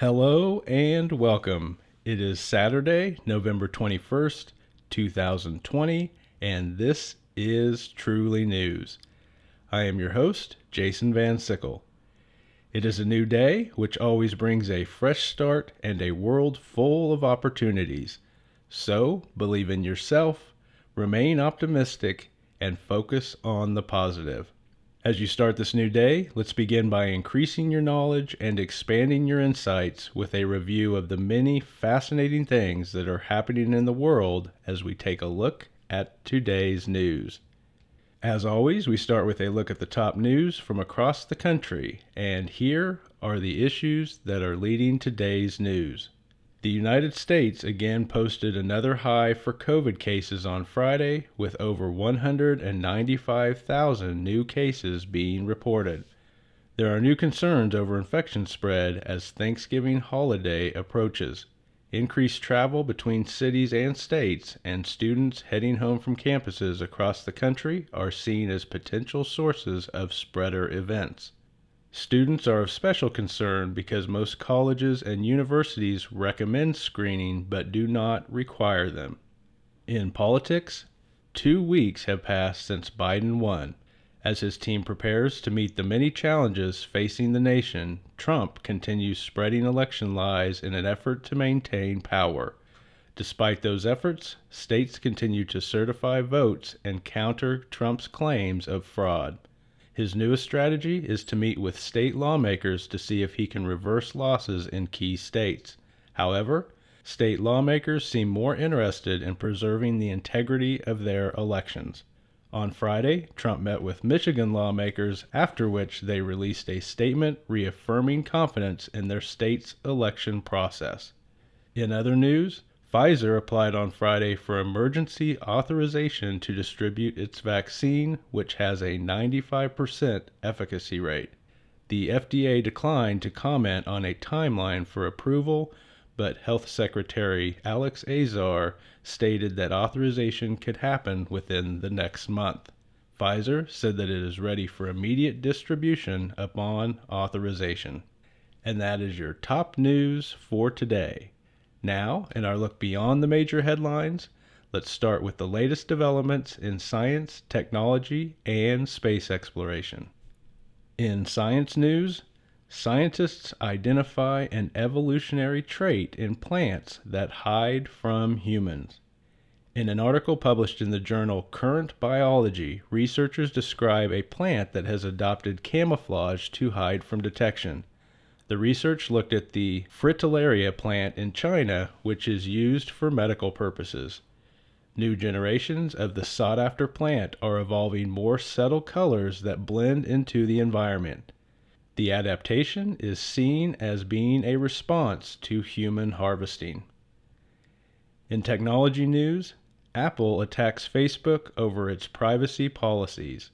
Hello and welcome. It is Saturday, November 21st, 2020, and this is Truly News. I am your host, Jason Van Sickle. It is a new day, which always brings a fresh start and a world full of opportunities. So, believe in yourself, remain optimistic, and focus on the positive. As you start this new day, let's begin by increasing your knowledge and expanding your insights with a review of the many fascinating things that are happening in the world as we take a look at today's news. As always, we start with a look at the top news from across the country, and here are the issues that are leading today's news. The United States again posted another high for COVID cases on Friday, with over 195,000 new cases being reported. There are new concerns over infection spread as Thanksgiving holiday approaches. Increased travel between cities and states, and students heading home from campuses across the country are seen as potential sources of spreader events. Students are of special concern because most colleges and universities recommend screening but do not require them. In politics, 2 weeks have passed since Biden won. As his team prepares to meet the many challenges facing the nation, Trump continues spreading election lies in an effort to maintain power. Despite those efforts, states continue to certify votes and counter Trump's claims of fraud. His newest strategy is to meet with state lawmakers to see if he can reverse losses in key states. However, state lawmakers seem more interested in preserving the integrity of their elections. On Friday, Trump met with Michigan lawmakers, after which they released a statement reaffirming confidence in their state's election process. In other news, Pfizer applied on Friday for emergency authorization to distribute its vaccine, which has a 95% efficacy rate. The FDA declined to comment on a timeline for approval, but Health Secretary Alex Azar stated that authorization could happen within the next month. Pfizer said that it is ready for immediate distribution upon authorization. And that is your top news for today. Now, in our look beyond the major headlines, let's start with the latest developments in science, technology, and space exploration. In science news, scientists identify an evolutionary trait in plants that hide from humans. In an article published in the journal Current Biology, researchers describe a plant that has adopted camouflage to hide from detection. The research looked at the Fritillaria plant in China, which is used for medical purposes. New generations of the sought-after plant are evolving more subtle colors that blend into the environment. The adaptation is seen as being a response to human harvesting. In technology news, Apple attacks Facebook over its privacy policies.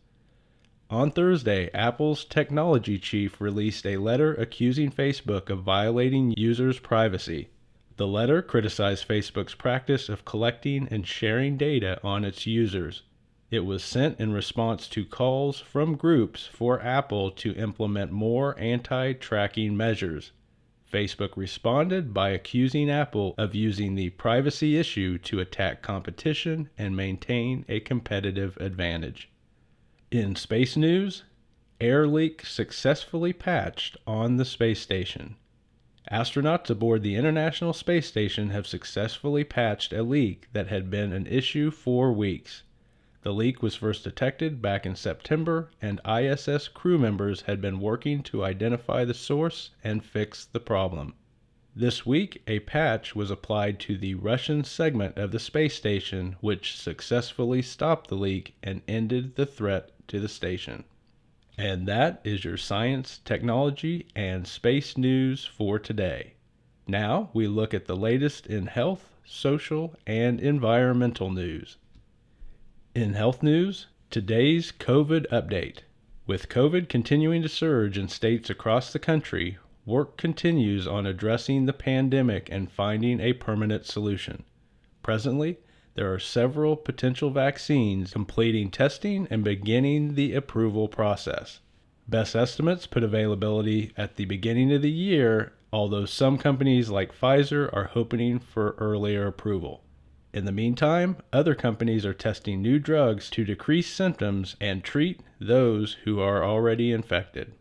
On Thursday, Apple's technology chief released a letter accusing Facebook of violating users' privacy. The letter criticized Facebook's practice of collecting and sharing data on its users. It was sent in response to calls from groups for Apple to implement more anti-tracking measures. Facebook responded by accusing Apple of using the privacy issue to attack competition and maintain a competitive advantage. In space news, air leak successfully patched on the space station. Astronauts aboard the International Space Station have successfully patched a leak that had been an issue for weeks. The leak was first detected back in September, and ISS crew members had been working to identify the source and fix the problem. This week, a patch was applied to the Russian segment of the space station, which successfully stopped the leak and ended the threat to the station. And that is your science, technology, and space news for today. Now we look at the latest in health, social, and environmental news. In health news, today's COVID update. With COVID continuing to surge in states across the country, work continues on addressing the pandemic and finding a permanent solution. Presently, there are several potential vaccines completing testing and beginning the approval process. Best estimates put availability at the beginning of the year although some companies like Pfizer are hoping for earlier approval. In the meantime, other companies are testing new drugs to decrease symptoms and treat those who are already infected.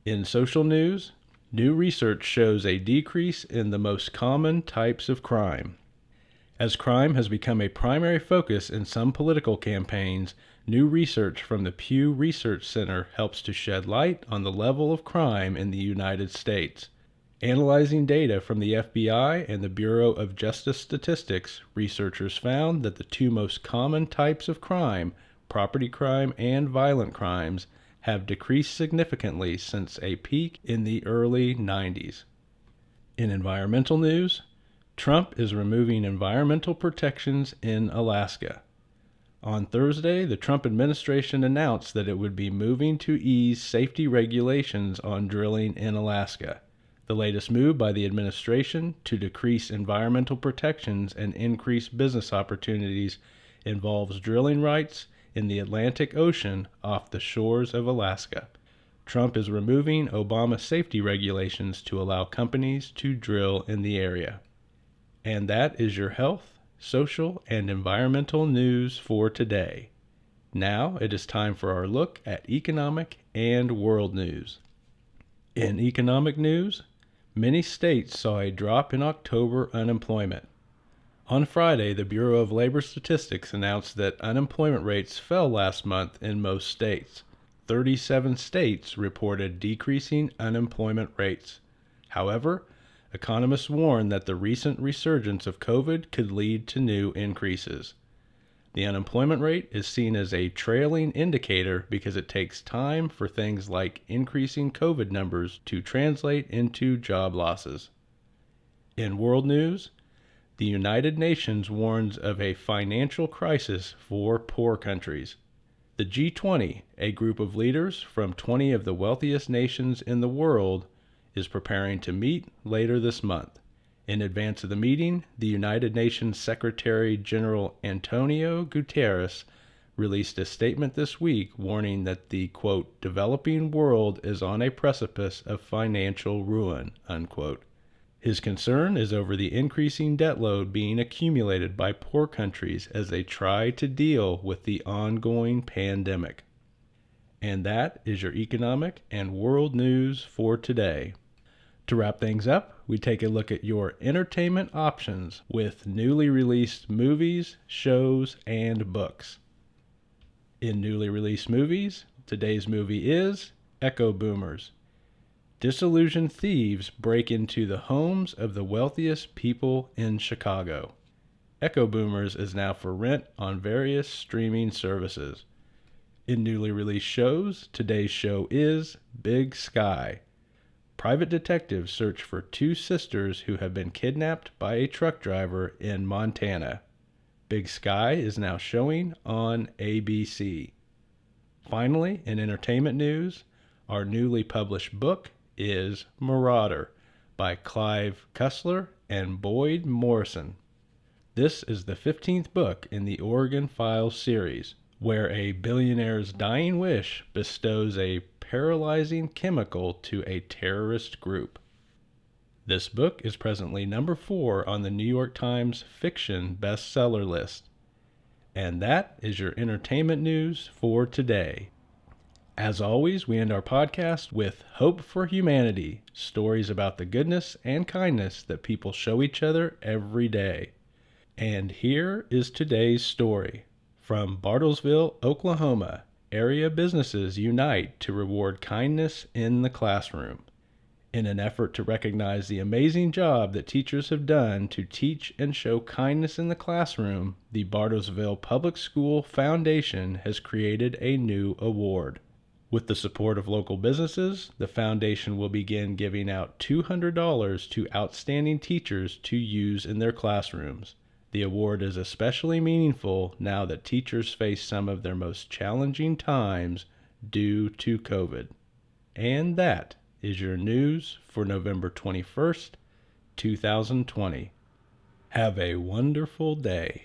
In social news, new research shows a decrease in the most common types of crime. As crime has become a primary focus in some political campaigns, new research from the Pew Research Center helps to shed light on the level of crime in the United States. Analyzing data from the FBI and the Bureau of Justice Statistics, researchers found that the two most common types of crime, property crime and violent crimes, have decreased significantly since a peak in the early 90s. In environmental news, Trump is removing environmental protections in Alaska. On Thursday, the Trump administration announced that it would be moving to ease safety regulations on drilling in Alaska. The latest move by the administration to decrease environmental protections and increase business opportunities involves drilling rights in the Atlantic Ocean off the shores of Alaska. Trump is removing Obama safety regulations to allow companies to drill in the area. And that is your health, social, and environmental news for today. Now it is time for our look at economic and world news. In economic news, many states saw a drop in October unemployment. On Friday, the Bureau of Labor Statistics announced that unemployment rates fell last month in most states. 37 states reported decreasing unemployment rates. However, economists warn that the recent resurgence of COVID could lead to new increases. The unemployment rate is seen as a trailing indicator because it takes time for things like increasing COVID numbers to translate into job losses. In world news, the United Nations warns of a financial crisis for poor countries. The G20, a group of leaders from 20 of the wealthiest nations in the world, is preparing to meet later this month. In advance of the meeting, the United Nations Secretary General Antonio Guterres released a statement this week warning that the, quote, developing world is on a precipice of financial ruin, unquote. His concern is over the increasing debt load being accumulated by poor countries as they try to deal with the ongoing pandemic. And that is your economic and world news for today. To wrap things up, we take a look at your entertainment options with newly released movies, shows, and books. In newly released movies, today's movie is Echo Boomers. Disillusioned thieves break into the homes of the wealthiest people in Chicago. Echo Boomers is now for rent on various streaming services. In newly released shows, today's show is Big Sky. Private detectives search for two sisters who have been kidnapped by a truck driver in Montana. Big Sky is now showing on ABC. Finally, in entertainment news, our newly published book is Marauder by Clive Cussler and Boyd Morrison. This is the 15th book in the Oregon Files series, where a billionaire's dying wish bestows a paralyzing chemical to a terrorist group. This book is presently number 4 on the New York Times fiction bestseller list. And that is your entertainment news for today. As always, we end our podcast with Hope for Humanity, stories about the goodness and kindness that people show each other every day. And here is today's story. From Bartlesville, Oklahoma, area businesses unite to reward kindness in the classroom. In an effort to recognize the amazing job that teachers have done to teach and show kindness in the classroom, the Bartlesville Public School Foundation has created a new award. With the support of local businesses, the foundation will begin giving out $200 to outstanding teachers to use in their classrooms. The award is especially meaningful now that teachers face some of their most challenging times due to COVID. And that is your news for November 21st, 2020. Have a wonderful day.